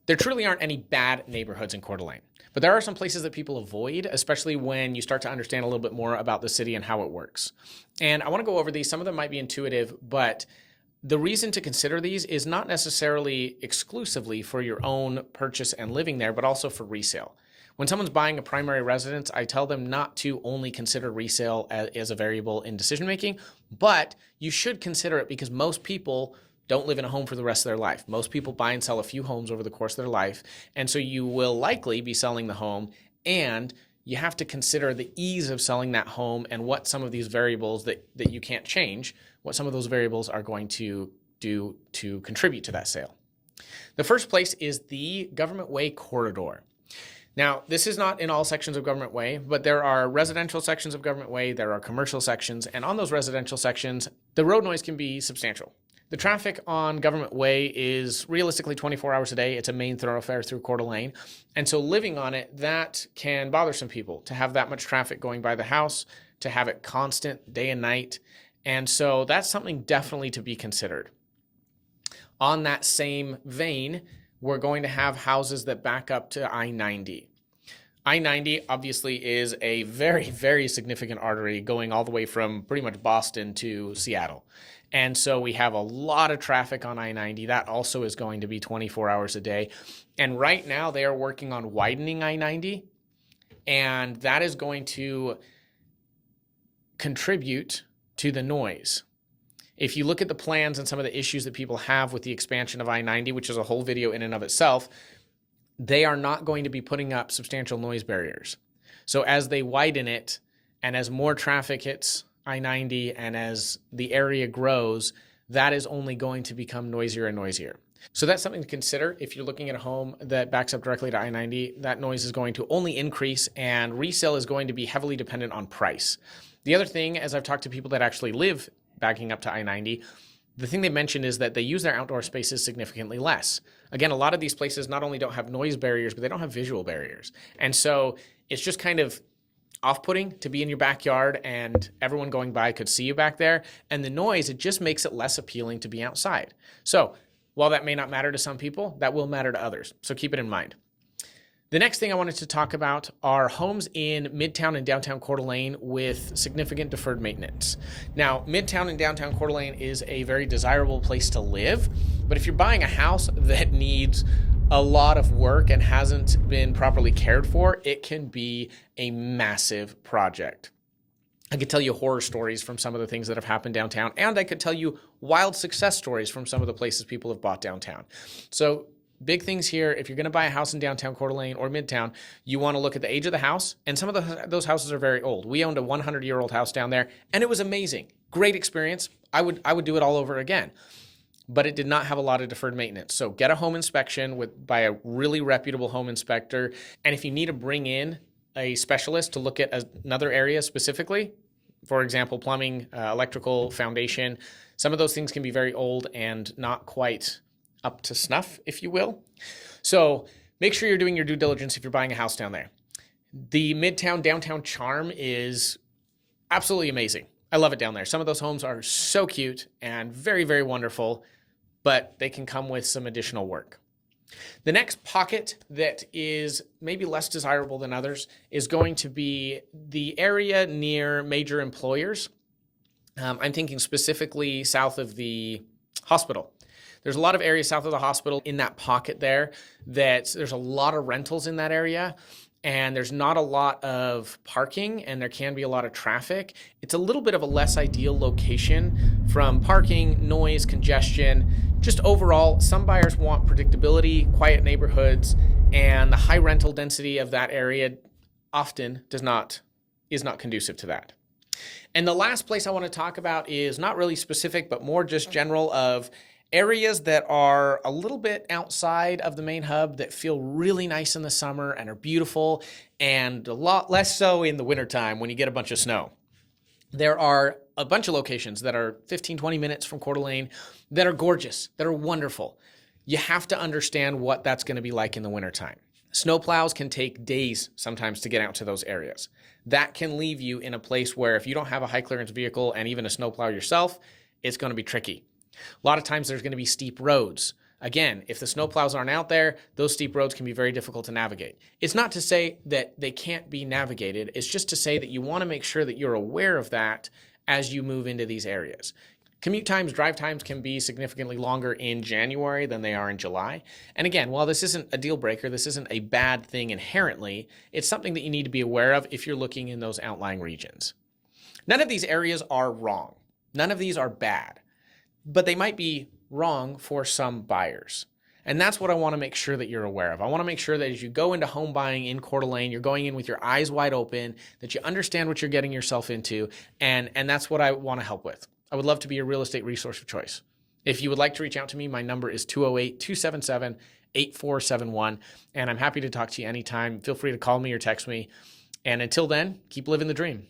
There truly aren't any bad neighborhoods in Coeur d'Alene, but there are some places that people avoid, especially when you start to understand a little bit more about the city and how it works. And I want to go over these. Some of them might be intuitive, but the reason to consider these is not necessarily exclusively for your own purchase and living there, but also for resale. When someone's buying a primary residence, I tell them not to only consider resale as a variable in decision making, but you should consider it because most people don't live in a home for the rest of their life. Most people buy and sell a few homes over the course of their life, and so you will likely be selling the home, and you have to consider the ease of selling that home and what some of these variables that you can't change, what some of those variables are going to do to contribute to that sale. The first place is the Government Way corridor. Now, this is not in all sections of Government Way, but there are residential sections of Government Way, there are commercial sections, and on those residential sections, the road noise can be substantial. The traffic on Government Way is realistically 24 hours a day. It's a main thoroughfare through Coeur d'Alene. And so living on it, that can bother some people to have that much traffic going by the house, to have it constant day and night. And so that's something definitely to be considered. On that same vein, we're going to have houses that back up to I-90. I-90 obviously is a very, very significant artery going all the way from pretty much Boston to Seattle. And so we have a lot of traffic on I-90. That also is going to be 24 hours a day. And right now they are working on widening I-90, and that is going to contribute to the noise. If you look at the plans and some of the issues that people have with the expansion of I-90, which is a whole video in and of itself, they are not going to be putting up substantial noise barriers. So as they widen it and as more traffic hits I-90 and as the area grows, that is only going to become noisier and noisier. So that's something to consider. If you're looking at a home that backs up directly to I-90, that noise is going to only increase, and resale is going to be heavily dependent on price. The other thing, as I've talked to people that actually live backing up to I-90, the thing they mentioned is that they use their outdoor spaces significantly less. Again, a lot of these places not only don't have noise barriers, but they don't have visual barriers. And so it's just kind of off-putting to be in your backyard and everyone going by could see you back there. And the noise, it just makes it less appealing to be outside. So while that may not matter to some people, that will matter to others. So keep it in mind. The next thing I wanted to talk about are homes in Midtown and downtown Coeur d'Alene with significant deferred maintenance. Now, Midtown and downtown Coeur d'Alene is a very desirable place to live, but if you're buying a house that needs a lot of work and hasn't been properly cared for, it can be a massive project. I could tell you horror stories from some of the things that have happened downtown, and I could tell you wild success stories from some of the places people have bought downtown. So big things here. If you're going to buy a house in downtown Coeur d'Alene or Midtown, you want to look at the age of the house, and some of those houses are very old. We owned a 100-year-old house down there, and it was amazing. Great experience. I would do it all over again. But it did not have a lot of deferred maintenance. So get a home inspection by a really reputable home inspector. And if you need to bring in a specialist to look at another area specifically, for example, plumbing, electrical, foundation, some of those things can be very old and not quite up to snuff, if you will. So make sure you're doing your due diligence if you're buying a house down there. The Midtown downtown charm is absolutely amazing. I love it down there. Some of those homes are so cute and very, very wonderful, but they can come with some additional work. The next pocket that is maybe less desirable than others is going to be the area near major employers. I'm thinking specifically south of the hospital. There's a lot of areas south of the hospital in that pocket there that there's a lot of rentals in that area, and there's not a lot of parking, and there can be a lot of traffic. It's a little bit of a less ideal location from parking, noise, congestion. Just overall, some buyers want predictability, quiet neighborhoods, and the high rental density of that area often is not conducive to that. And the last place I want to talk about is not really specific, but more just general of areas that are a little bit outside of the main hub that feel really nice in the summer and are beautiful, and a lot less so in the wintertime when you get a bunch of snow. There are a bunch of locations that are 15, 20 minutes from Coeur d'Alene that are gorgeous, that are wonderful. You have to understand what that's going to be like in the wintertime. Snowplows can take days sometimes to get out to those areas. That can leave you in a place where if you don't have a high clearance vehicle and even a snowplow yourself, it's going to be tricky. A lot of times there's going to be steep roads. Again, if the snowplows aren't out there, those steep roads can be very difficult to navigate. It's not to say that they can't be navigated. It's just to say that you want to make sure that you're aware of that as you move into these areas. Commute times, drive times can be significantly longer in January than they are in July. And again, while this isn't a deal breaker, this isn't a bad thing inherently, it's something that you need to be aware of if you're looking in those outlying regions. None of these areas are wrong. None of these are bad, but they might be wrong for some buyers. And that's what I want to make sure that you're aware of. I want to make sure that as you go into home buying in Coeur d'Alene, you're going in with your eyes wide open, that you understand what you're getting yourself into, and that's what I want to help with. I would love to be your real estate resource of choice. If you would like to reach out to me, my number is 208-277-8471, and I'm happy to talk to you anytime. Feel free to call me or text me. And until then, keep living the dream.